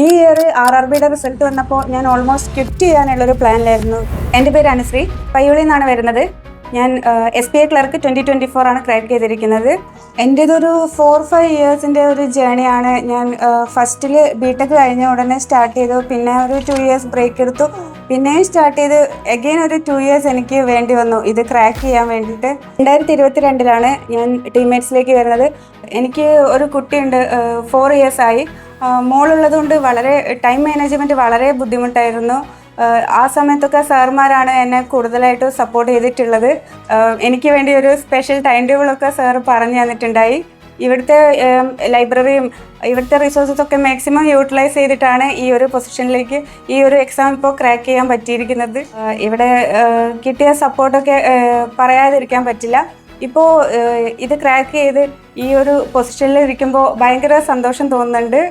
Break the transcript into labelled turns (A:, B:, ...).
A: ഈ year RRBയുടെ result വന്നപ്പോൾ ഞാൻ ഓൾമോസ്റ്റ് ക്വിറ്റ് ചെയ്യാനുള്ളൊരു പ്ലാനിലായിരുന്നു. എൻ്റെ പേര് അനുശ്രീ, പയ്യോളിയിൽ നിന്നാണ് വരുന്നത്. ഞാൻ SBI ക്ലർക്ക് 2024 ആണ് ക്രാക്ക് ചെയ്തിരിക്കുന്നത്. എൻ്റേതൊരു 4-5 ഇയേഴ്സിൻ്റെ ഒരു ജേണിയാണ്. ഞാൻ ഫസ്റ്റിൽ BTech കഴിഞ്ഞ ഉടനെ സ്റ്റാർട്ട് ചെയ്തു, പിന്നെ ഒരു 2 ഇയേഴ്സ് ബ്രേക്ക് എടുത്തു, പിന്നെയും സ്റ്റാർട്ട് ചെയ്ത് എഗെയിൻ ഒരു 2 ഇയേഴ്സ് എനിക്ക് വേണ്ടി വന്നു ഇത് ക്രാക്ക് ചെയ്യാൻ വേണ്ടിയിട്ട്. 2022 ഞാൻ ടീംമേറ്റ്സിലേക്ക് വരുന്നത്. എനിക്ക് ഒരു കുട്ടിയുണ്ട്, 4 ഇയേഴ്സായി. മോളുള്ളത് കൊണ്ട് വളരെ ടൈം മാനേജ്മെൻറ്റ് വളരെ ബുദ്ധിമുട്ടായിരുന്നു. ആ സമയത്തൊക്കെ സാറുമാരാണ് എന്നെ കൂടുതലായിട്ട് സപ്പോർട്ട് ചെയ്തിട്ടുള്ളത്. എനിക്ക് വേണ്ടി ഒരു സ്പെഷ്യൽ ടൈം ടേബിളൊക്കെ സാറ് പറഞ്ഞു തന്നിട്ടുണ്ടായി. ഇവിടുത്തെ ലൈബ്രറിയും ഇവിടുത്തെ റിസോഴ്സസൊക്കെ മാക്സിമം യൂട്ടിലൈസ് ചെയ്തിട്ടാണ് ഈ ഒരു പൊസിഷനിലേക്ക് ഈ ഒരു എക്സാം ഇപ്പോൾ ക്രാക്ക് ചെയ്യാൻ പറ്റിയിരിക്കുന്നത്. ഇവിടെ കിട്ടിയ സപ്പോർട്ടൊക്കെ പറയാതിരിക്കാൻ പറ്റില്ല. ഇപ്പോൾ ഇത് ക്രാക്ക് ചെയ്ത് ഈ ഒരു പൊസിഷനിൽ ഇരിക്കുമ്പോൾ ഭയങ്കര സന്തോഷം തോന്നുന്നുണ്ട്.